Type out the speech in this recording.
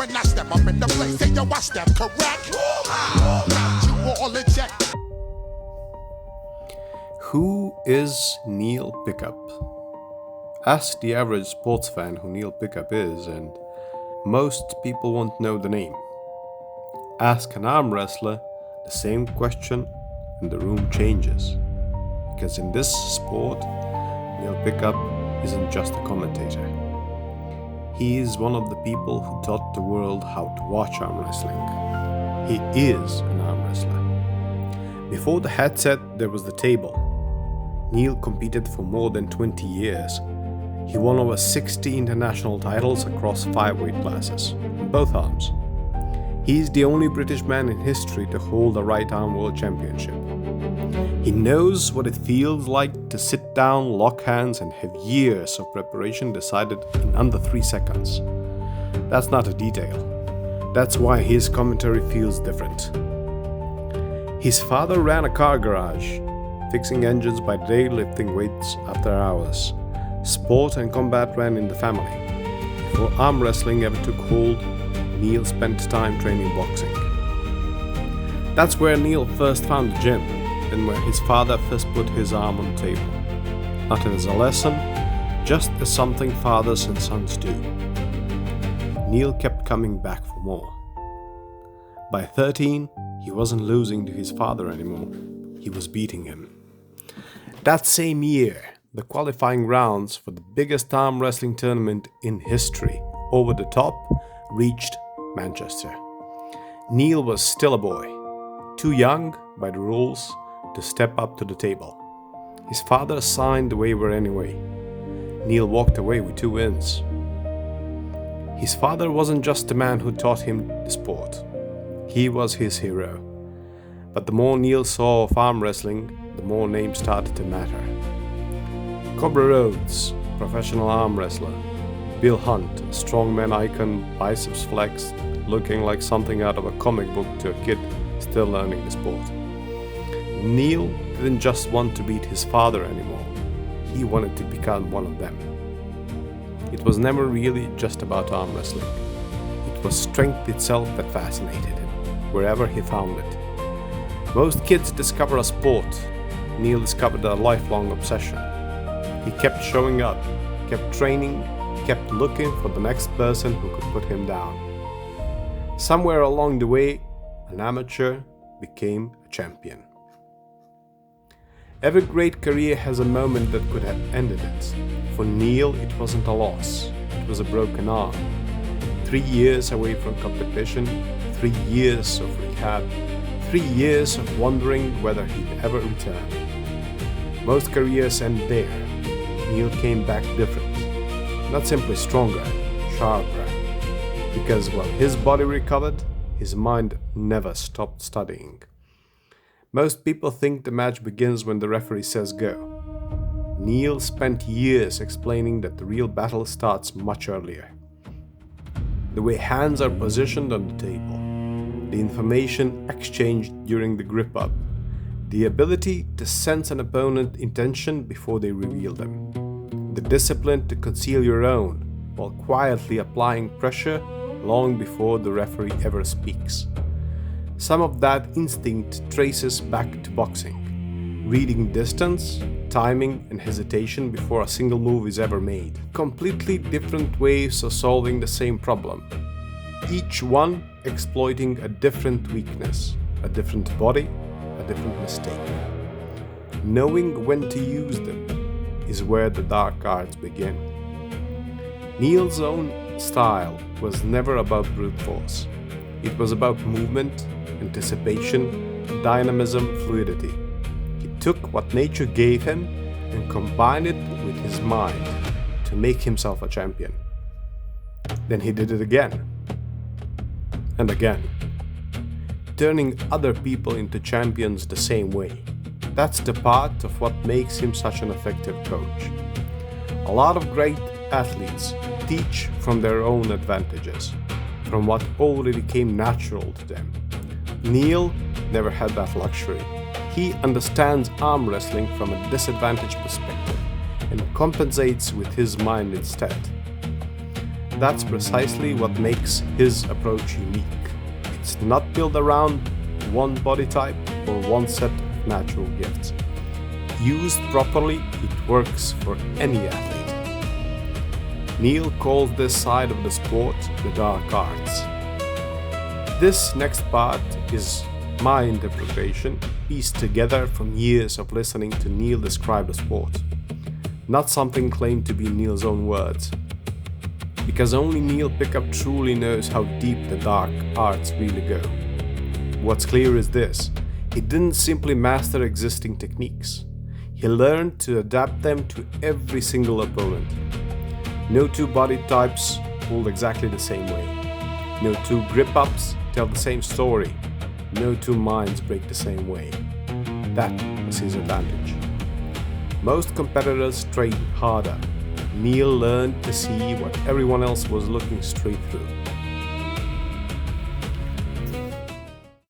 when I step up in the place. Say yo, I step correct. Got you all in check. Who is Neil Pickup? Ask the average sports fan who Neil Pickup is, and most people won't know the name. Ask an arm wrestler the same question, and the room changes. Because in this sport, Neil Pickup isn't just a commentator. He is one of the people who taught the world how to watch arm wrestling. He is an arm wrestler. Before the headset, there was the table. Neil competed for more than 20 years. He won over 60 international titles across 5 weight classes, in both arms. He is the only British man in history to hold the right arm world championship. He knows what it feels like to sit down, lock hands, and have years of preparation decided in under 3 seconds. That's not a detail. That's why his commentary feels different. His father ran a car garage, fixing engines by day, lifting weights after hours. Sport and combat ran in the family. Before arm wrestling ever took hold, Neil spent time training boxing. That's where Neil first found the gym, and where his father first put his arm on the table. Not as a lesson, just as something fathers and sons do. Neil kept coming back for more. By 13, he wasn't losing to his father anymore. He was beating him. That same year, the qualifying rounds for the biggest arm wrestling tournament in history, Over the Top, reached Manchester. Neil was still a boy, too young by the rules to step up to the table. His father signed the waiver anyway. Neil walked away with 2 wins. His father wasn't just the man who taught him the sport. He was his hero. But the more Neil saw of arm wrestling, the more names started to matter. Cobra Rhodes, professional arm wrestler. Bill Hunt, a strongman icon, biceps flexed, looking like something out of a comic book to a kid still learning the sport. Neil didn't just want to beat his father anymore. He wanted to become one of them. It was never really just about arm wrestling. It was strength itself that fascinated him, wherever he found it. Most kids discover a sport. Neil discovered a lifelong obsession. He kept showing up, kept training, kept looking for the next person who could put him down. Somewhere along the way, an amateur became a champion. Every great career has a moment that could have ended it. For Neil, it wasn't a loss. It was a broken arm. 3 years away from competition, 3 years of rehab, 3 years of wondering whether he'd ever return. Most careers end there. Neil came back different. Not simply stronger, sharper. Because while his body recovered, his mind never stopped studying. Most people think the match begins when the referee says go. Neil spent years explaining that the real battle starts much earlier. The way hands are positioned on the table, the information exchanged during the grip up, the ability to sense an opponent's intention before they reveal them, the discipline to conceal your own while quietly applying pressure long before the referee ever speaks. Some of that instinct traces back to boxing, reading distance, timing, and hesitation before a single move is ever made. Completely different ways of solving the same problem, each one exploiting a different weakness, a different body, a different mistake. Knowing when to use them is where the dark arts begin. Neil's own style was never about brute force. It was about movement, anticipation, dynamism, fluidity. He took what nature gave him and combined it with his mind to make himself a champion. Then he did it again and again, turning other people into champions the same way. That's the part of what makes him such an effective coach. A lot of great athletes teach from their own advantages, from what already came natural to them. Neil never had that luxury. He understands arm wrestling from a disadvantaged perspective and compensates with his mind instead. that's precisely what makes his approach unique. It's not built around one body type or one set of natural gifts. Used properly, it works for any athlete. Neil calls this side of the sport the dark arts. This next part is my interpretation, pieced together from years of listening to Neil describe the sport. Not something claimed to be Neil's own words. Because only Neil Pickup truly knows how deep the dark arts really go. What's clear is this: he didn't simply master existing techniques. He learned to adapt them to every single opponent. No two body types hold exactly the same way. No two grip-ups tell the same story. No two minds break the same way. That was his advantage. Most competitors train harder. Neil learned to see what everyone else was looking straight through.